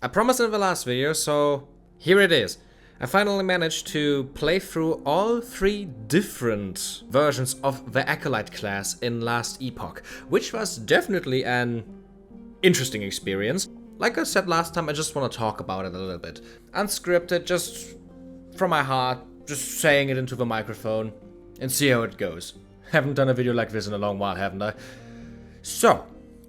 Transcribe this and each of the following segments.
I promised in the last video, so here it is. I finally managed to play through all 3 different versions of the Acolyte class in Last Epoch, which was definitely an interesting experience. Like I said last time, I just want to talk about it a little bit. Unscripted, just from my heart, just saying it into the microphone and see how it goes. Haven't done a video like this in a long while, haven't I? So,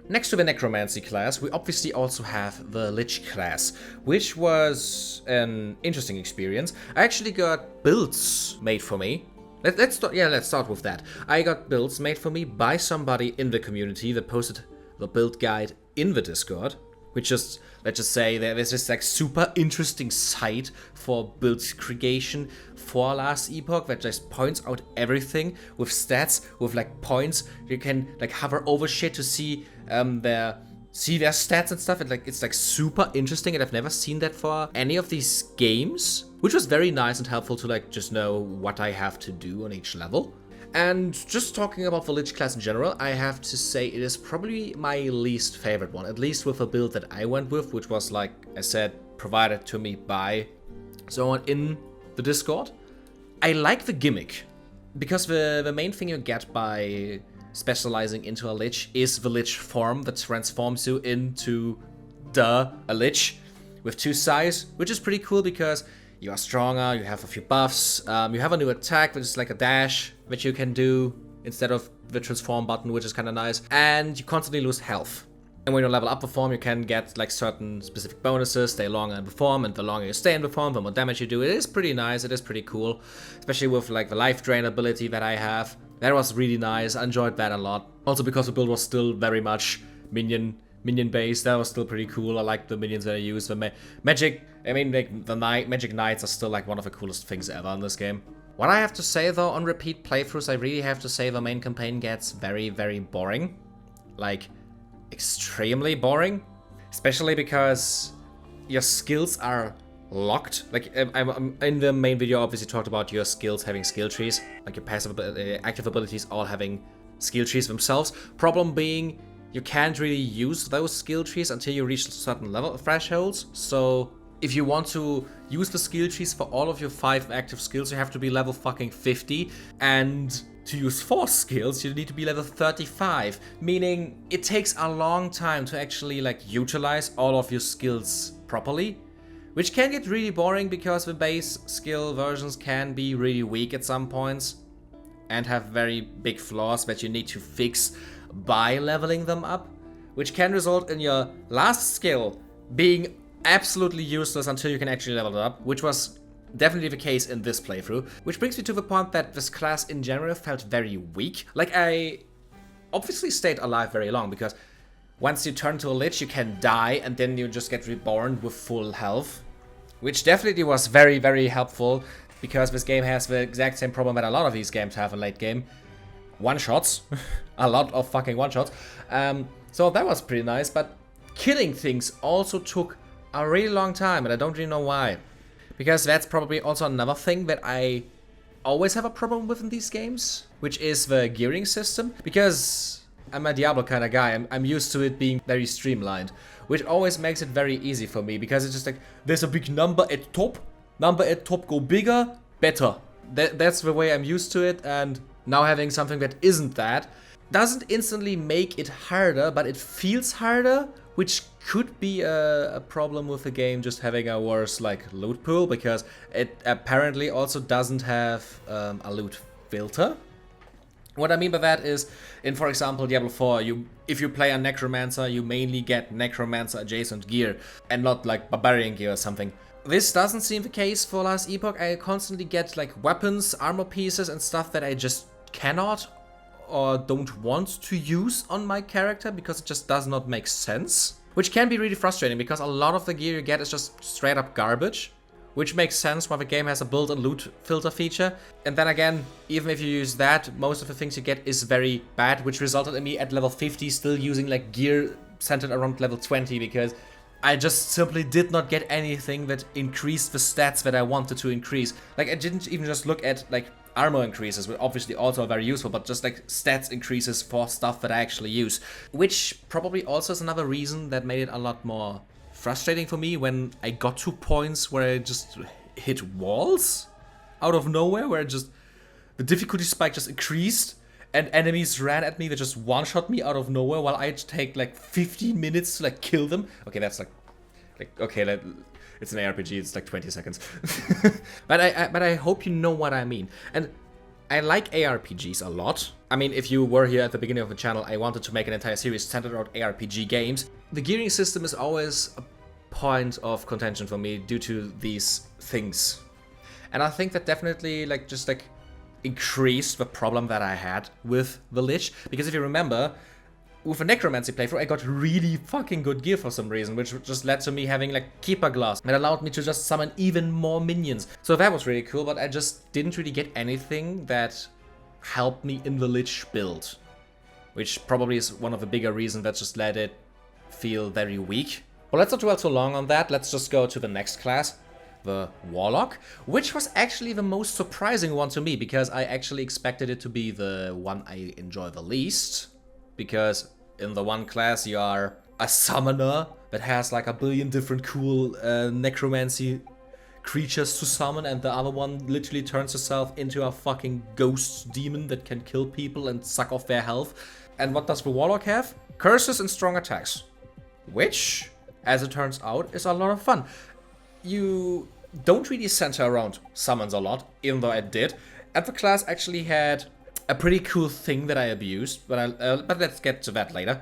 next to the Necromancy class, we obviously also have the Lich class, which was an interesting experience. I actually got builds made for me. Let's start with that. I got builds made for me by somebody in the community that posted the build guide in the Discord, which just, let's just say there's this like super interesting site for build creation for Last Epoch that just points out everything with stats, with like points. You can like hover over shit to see their stats and stuff. And like it's like super interesting, and I've never seen that for any of these games, which was very nice and helpful to like just know what I have to do on each level. And just talking about the Lich class in general, I have to say it is probably my least favorite one, at least with a build that I went with, which was, like I said, provided to me by someone in the Discord. I like the gimmick, because the main thing you get by specializing into a Lich is the Lich form that transforms you into a Lich with 2 size, which is pretty cool because you are stronger, you have a few buffs, you have a new attack, which is like a dash, which you can do instead of the transform button, which is kind of nice, and you constantly lose health. And when you level up the form, you can get like certain specific bonuses, stay longer in the form, and the longer you stay in the form, the more damage you do. It is pretty nice, it is pretty cool, especially with like the life drain ability that I have. That was really nice, I enjoyed that a lot. Also because the build was still very much minion based, that was still pretty cool. I like the minions that I use. The magic, I mean, like the magic knights are still like one of the coolest things ever in this game. What I have to say though, on repeat playthroughs, I really have to say the main campaign gets very, very boring. Like, extremely boring. Especially because your skills are locked. Like, I'm in the main video obviously talked about your skills having skill trees. Like your passive, active abilities all having skill trees themselves. Problem being, you can't really use those skill trees until you reach certain level thresholds. So if you want to use the skill trees for all of your 5 active skills, you have to be level fucking 50. And to use 4 skills, you need to be level 35. Meaning it takes a long time to actually like utilize all of your skills properly. Which can get really boring because the base skill versions can be really weak at some points. And have very big flaws that you need to fix by leveling them up, which can result in your last skill being absolutely useless until you can actually level it up, which was definitely the case in this playthrough. Which brings me to the point that this class in general felt very weak. Like, I obviously stayed alive very long, because once you turn to a Lich, you can die and then you just get reborn with full health, which definitely was very, very helpful, because this game has the exact same problem that a lot of these games have in late game. One-shots. A lot of fucking one-shots. So that was pretty nice, but killing things also took a really long time, and I don't really know why. Because that's probably also another thing that I always have a problem with in these games, which is the gearing system. Because I'm a Diablo kind of guy, I'm used to it being very streamlined, which always makes it very easy for me, because it's just like, there's a big number at top go bigger, better. That's the way I'm used to it, and now having something that isn't that doesn't instantly make it harder, but it feels harder, which could be a problem with the game just having a worse like loot pool, because it apparently also doesn't have a loot filter. What I mean by that is, in for example Diablo 4, if you play a Necromancer, you mainly get Necromancer adjacent gear and not like Barbarian gear or something. This doesn't seem the case for Last Epoch. I constantly get like weapons, armor pieces and stuff that I just cannot or don't want to use on my character, because it just does not make sense. Which can be really frustrating, because a lot of the gear you get is just straight up garbage. Which makes sense why the game has a build and loot filter feature. And then again, even if you use that, most of the things you get is very bad, which resulted in me at level 50 still using like gear centered around level 20, because I just simply did not get anything that increased the stats that I wanted to increase. Like, I didn't even just look at like armor increases, which obviously also are very useful, but just like stats increases for stuff that I actually use. Which probably also is another reason that made it a lot more frustrating for me when I got to points where I just hit walls out of nowhere, where the difficulty spike just increased and enemies ran at me that just one-shot me out of nowhere while I take like 15 minutes to like kill them. Okay, that's like okay, it's an ARPG, it's like 20 seconds. but I hope you know what I mean. And I like ARPGs a lot. I mean, if you were here at the beginning of the channel, I wanted to make an entire series centered around ARPG games. The gearing system is always a point of contention for me due to these things. And I think that definitely just increased the problem that I had with the Lich. Because if you remember, with a Necromancy playthrough, I got really fucking good gear for some reason, which just led to me having like Keeper Glass. That allowed me to just summon even more minions. So that was really cool, but I just didn't really get anything that helped me in the Lich build. Which probably is one of the bigger reasons that just let it feel very weak. Well, let's not dwell too long on that. Let's just go to the next class, the Warlock, which was actually the most surprising one to me, because I actually expected it to be the one I enjoy the least. Because in the one class you are a summoner that has like a billion different cool necromancy creatures to summon, and the other one literally turns herself into a fucking ghost demon that can kill people and suck off their health. And what does the Warlock have? Curses and strong attacks. Which, as it turns out, is a lot of fun. You don't really center around summons a lot, even though I did. And the class actually had a pretty cool thing that I abused, but let's get to that later.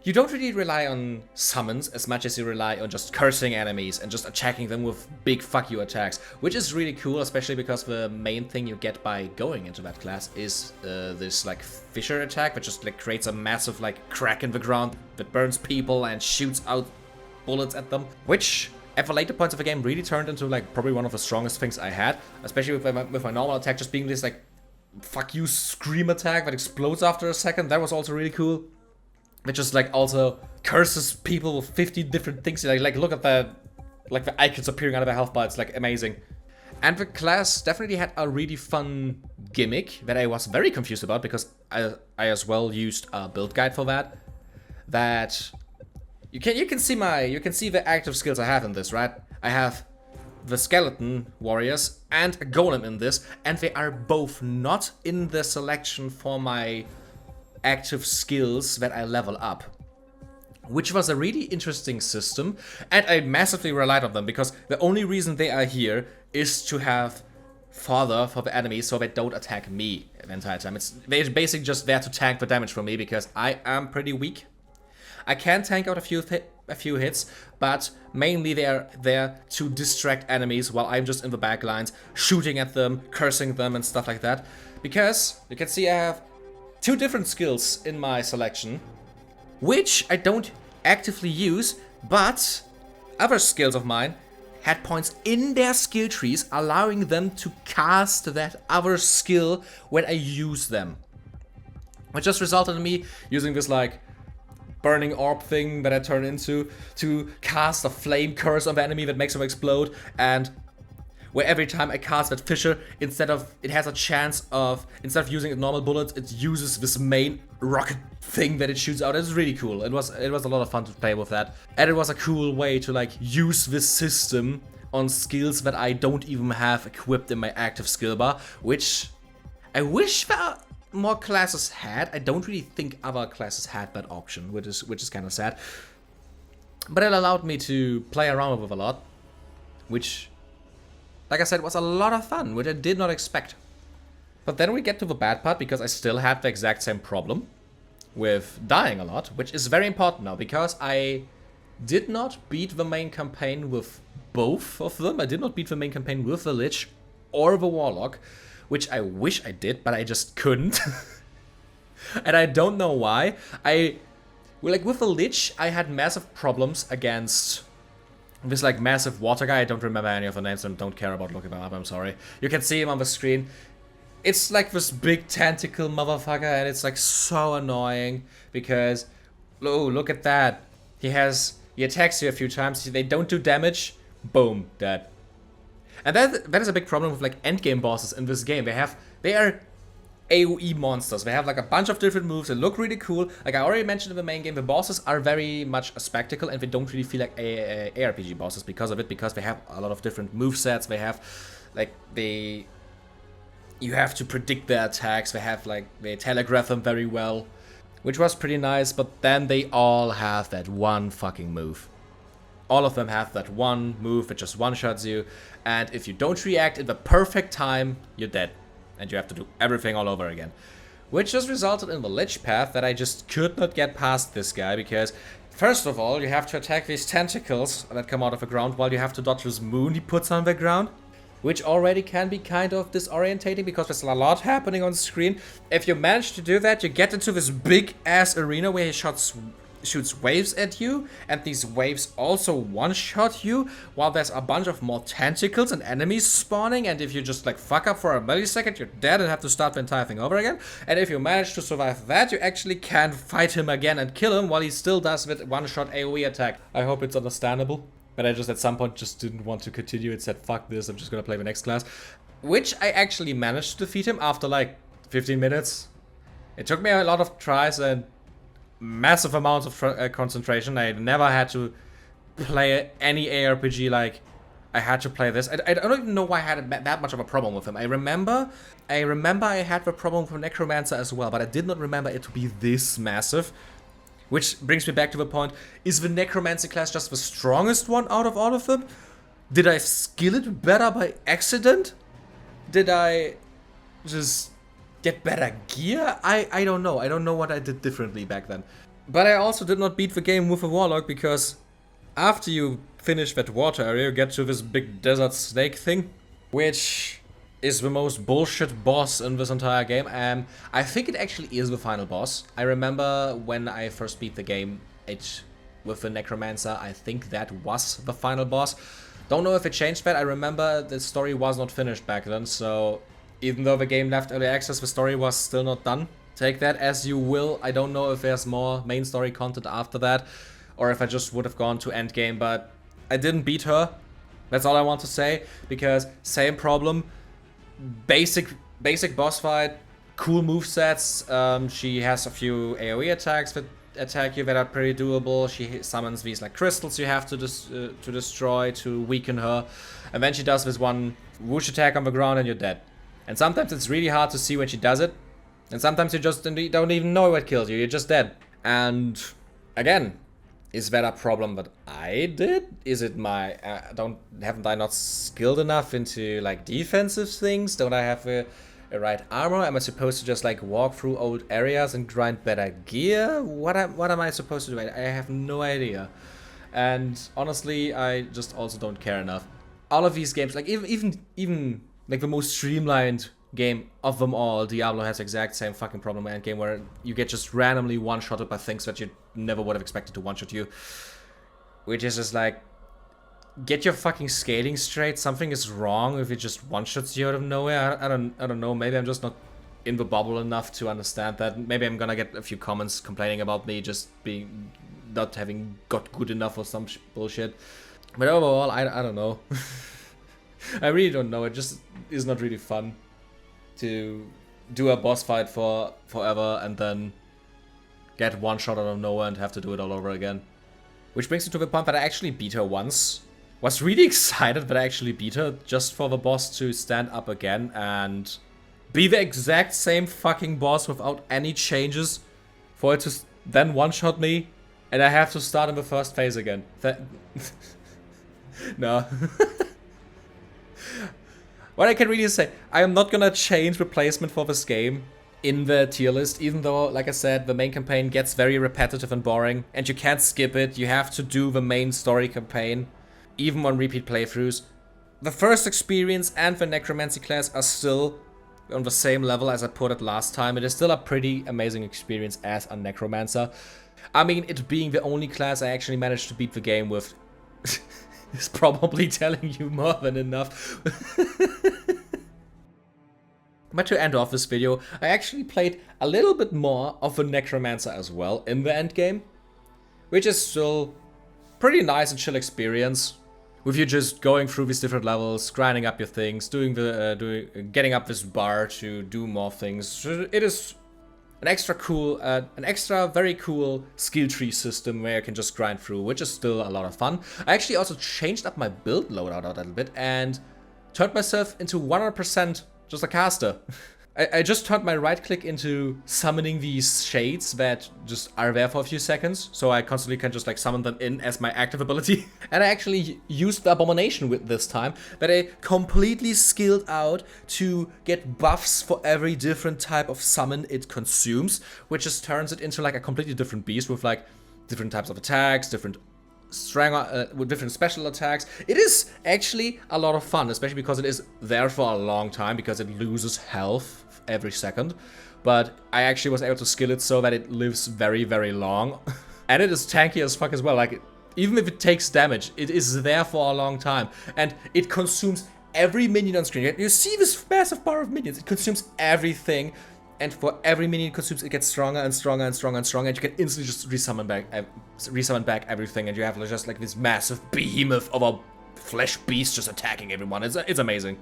You don't really rely on summons as much as you rely on just cursing enemies and just attacking them with big fuck you attacks, which is really cool, especially because the main thing you get by going into that class is this like fissure attack, which just like creates a massive like crack in the ground that burns people and shoots out bullets at them, which at the later points of the game really turned into like probably one of the strongest things I had, especially with my normal attack just being this like fuck you scream attack that explodes after a second. That was also really cool. It just like also curses people with 50 different things. Like look at the like the icons appearing out of the health bar. It's like amazing. And the class definitely had a really fun gimmick that I was very confused about, because I as well used a build guide for that. That you can see the active skills I have in this, right? I have the skeleton warriors and a golem in this, and they are both not in the selection for my active skills that I level up, which was a really interesting system, and I massively relied on them, because the only reason they are here is to have fodder for the enemies so they don't attack me the entire time. They're basically just there to tank the damage for me, because I am pretty weak. I can tank out a few hits, but mainly they are there to distract enemies while I'm just in the back lines, shooting at them, cursing them and stuff like that. Because you can see I have 2 different skills in my selection, which I don't actively use, but other skills of mine had points in their skill trees allowing them to cast that other skill when I use them. Which just resulted in me using this like burning orb thing that I turn into to cast a flame curse on the enemy that makes them explode, and where every time I cast that fissure, instead of using normal bullets, it uses this main rocket thing that it shoots out. It's really cool. It was a lot of fun to play with that, and it was a cool way to like use this system on skills that I don't even have equipped in my active skill bar, which I wish that more classes had. I don't really think other classes had that option, which is kind of sad. But it allowed me to play around with a lot, which, like I said, was a lot of fun, which I did not expect. But then we get to the bad part, because I still had the exact same problem with dying a lot, which is very important now, because I did not beat the main campaign with both of them. I did not beat the main campaign with the Lich or the Warlock, which I wish I did, but I just couldn't. And I don't know why. With the Lich, I had massive problems against this like massive water guy. I don't remember any of the names and don't care about looking them up, I'm sorry. You can see him on the screen. It's like this big tentacle motherfucker, and it's like so annoying because, oh, look at that. He attacks you a few times, they don't do damage, boom, dead. And that is a big problem with like endgame bosses in this game. They are AoE monsters. They have like a bunch of different moves. They look really cool. Like I already mentioned in the main game, the bosses are very much a spectacle, and they don't really feel like ARPG bosses because of it, because they have a lot of different movesets. They have like you have to predict their attacks. They have like, they telegraph them very well, which was pretty nice. But then they all have that one fucking move. All of them have that one move that just one-shots you, and if you don't react in the perfect time, you're dead. And you have to do everything all over again. Which just resulted in the Lich path that I just could not get past this guy, because first of all, you have to attack these tentacles that come out of the ground while you have to dodge this moon he puts on the ground. Which already can be kind of disorientating because there's a lot happening on screen. If you manage to do that, you get into this big ass arena where he shoots waves at you, and these waves also one-shot you while there's a bunch of more tentacles and enemies spawning, and if you just like fuck up for a millisecond, you're dead and have to start the entire thing over again. And if you manage to survive that, you actually can fight him again and kill him while he still does with one-shot AoE attack. I hope it's understandable, but I just at some point just didn't want to continue. It said fuck this, I'm just gonna play the next class, which I actually managed to defeat him after like 15 minutes. It took me a lot of tries and massive amounts of concentration. I never had to play any ARPG like I had to play this. I don't even know why I had that much of a problem with him. I remember I had the problem with Necromancer as well, but I did not remember it to be this massive. Which brings me back to the point, is the Necromancy class just the strongest one out of all of them? Did I skill it better by accident? Did I just get better gear? I don't know. I don't know what I did differently back then. But I also did not beat the game with a warlock, because after you finish that water area, you get to this big desert snake thing, which is the most bullshit boss in this entire game. I think it actually is the final boss. I remember when I first beat the game with the Necromancer, I think that was the final boss. Don't know if it changed that. I remember the story was not finished back then, so even though the game left early access, the story was still not done. Take that as you will. I don't know if there's more main story content after that, or if I just would have gone to endgame, but I didn't beat her. That's all I want to say, because same problem. Basic boss fight, cool movesets. She has a few AoE attacks that attack you that are pretty doable. She summons these like crystals you have to destroy to weaken her, and then she does this one whoosh attack on the ground and you're dead. And sometimes it's really hard to see when she does it, and sometimes you just don't even know what kills you. You're just dead. And again, is that a problem that I did? Is it my haven't I not skilled enough into like defensive things? Don't I have a right armor? Am I supposed to just like walk through old areas and grind better gear? What am I supposed to do? I have no idea. And honestly, I just also don't care enough. All of these games, like even like the most streamlined game of them all, Diablo, has the exact same fucking problem in endgame, where you get just randomly one-shotted by things that you never would have expected to one-shot you. Which is just like, get your fucking scaling straight. Something is wrong if it just one-shots you out of nowhere. I don't know. Maybe I'm just not in the bubble enough to understand that. Maybe I'm gonna get a few comments complaining about me just not having got good enough or some bullshit. But overall, I don't know. I really don't know. It just is not really fun to do a boss fight for forever and then get one shot out of nowhere and have to do it all over again. Which brings me to the point that I actually beat her once. Was really excited that I actually beat her just for the boss to stand up again and be the exact same fucking boss without any changes, for it to then one-shot me and I have to start in the first phase again. No. What I can really say, I am not gonna change replacement for this game in the tier list, even though, like I said, the main campaign gets very repetitive and boring, and you can't skip it. You have to do the main story campaign, even on repeat playthroughs. The first experience and the Necromancy class are still on the same level as I put it last time. It is still a pretty amazing experience as a Necromancer. I mean, it being the only class I actually managed to beat the game with is probably telling you more than enough. But to end off this video, I actually played a little bit more of the Necromancer as well in the endgame, which is still pretty nice and chill experience. with you just going through these different levels, grinding up your things, getting up this bar to do more things. It is an extra very cool skill tree system where you can just grind through, which is still a lot of fun. I actually also changed up my build loadout a little bit and turned myself into 100% just a caster. I just turned my right click into summoning these shades that just are there for a few seconds, so I constantly can just like summon them in as my active ability. And I actually used the Abomination with this time, that I completely skilled out to get buffs for every different type of summon it consumes, which just turns it into like a completely different beast with like different types of attacks, different with different special attacks. It is actually a lot of fun, especially because it is there for a long time, because it loses health every second. But I actually was able to skill it so that it lives very, very long. And it is tanky as fuck as well. Like, even if it takes damage, it is there for a long time. And it consumes every minion on screen. You see this massive bar of minions. It consumes everything. And for every minion it consumes, it gets stronger and stronger and stronger and stronger, and you can instantly just resummon back everything, and you have just like this massive behemoth of a flesh beast just attacking everyone. It's amazing.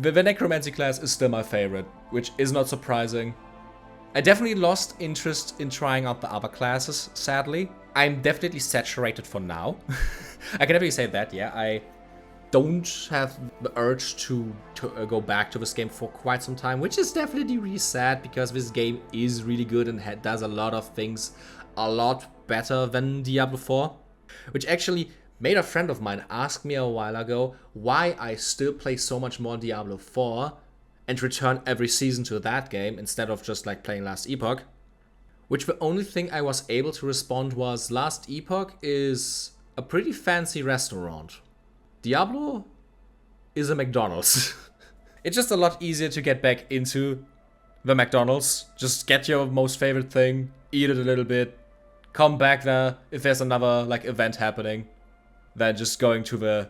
The Necromancy class is still my favorite, which is not surprising. I definitely lost interest in trying out the other classes, sadly. I'm definitely saturated for now. I can definitely say that, yeah. I don't have the urge to go back to this game for quite some time, which is definitely really sad, because this game is really good and does a lot of things a lot better than Diablo 4. Which actually made a friend of mine ask me a while ago why I still play so much more Diablo 4 and return every season to that game instead of just like playing Last Epoch. Which the only thing I was able to respond was, Last Epoch is a pretty fancy restaurant. Diablo is a McDonald's. It's just a lot easier to get back into the McDonald's. Just get your most favorite thing, eat it a little bit, come back there if there's another like event happening, than just going to the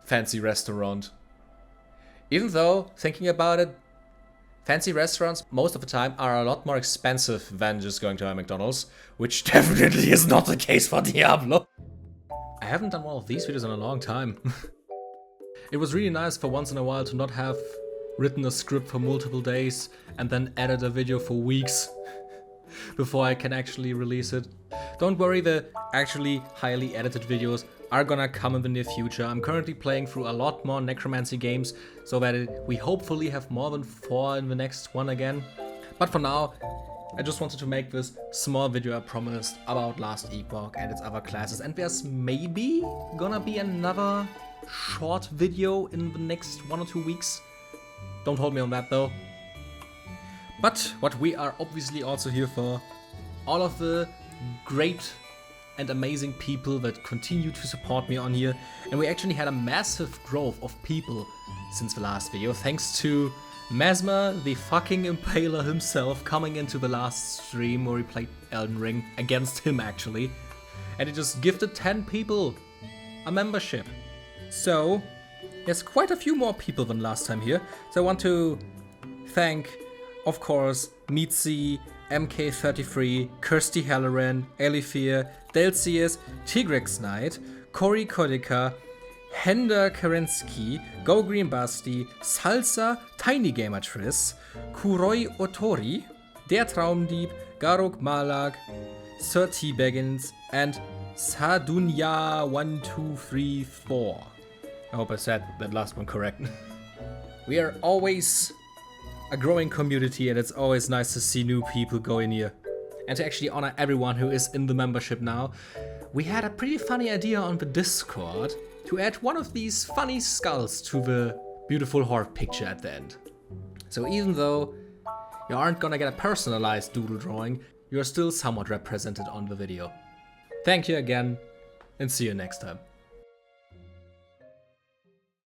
fancy restaurant. Even though, thinking about it, fancy restaurants most of the time are a lot more expensive than just going to a McDonald's, which definitely is not the case for Diablo. I haven't done one of these videos in a long time. It was really nice for once in a while to not have written a script for multiple days and then edit a video for weeks before I can actually release it. Don't worry, the actually highly edited videos are gonna come in the near future. I'm currently playing through a lot more Necromancy games, so that we hopefully have more than 4 in the next one again. But for now, I just wanted to make this small video I promised about Last Epoch and its other classes, and there's maybe gonna be another short video in the next 1 or 2 weeks. Don't hold me on that though. But what we are obviously also here for, all of the great and amazing people that continue to support me on here, and we actually had a massive growth of people since the last video, thanks to Mesmer, the fucking Impaler himself, coming into the last stream where we played Elden Ring against him actually, and he just gifted 10 people a membership. So there's quite a few more people than last time here. So I want to thank, of course, Mitzi, MK33, Kirsty Halloran, Elifir, Delcius, Tigrex Knight, Cory Kodika, Hender Kerensky, Go Green Basti, Salsa, Tiny Gamer Triss, Kuroi Otori, Der Traumdieb, Garok Malak, Sir T. Beggins, and Sadunya1234. I hope I said that last one correct. We are always a growing community, and it's always nice to see new people go in here. And to actually honor everyone who is in the membership now, we had a pretty funny idea on the Discord to add one of these funny skulls to the beautiful horde picture at the end. So even though you aren't gonna get a personalized doodle drawing, you're still somewhat represented on the video. Thank you again, and see you next time.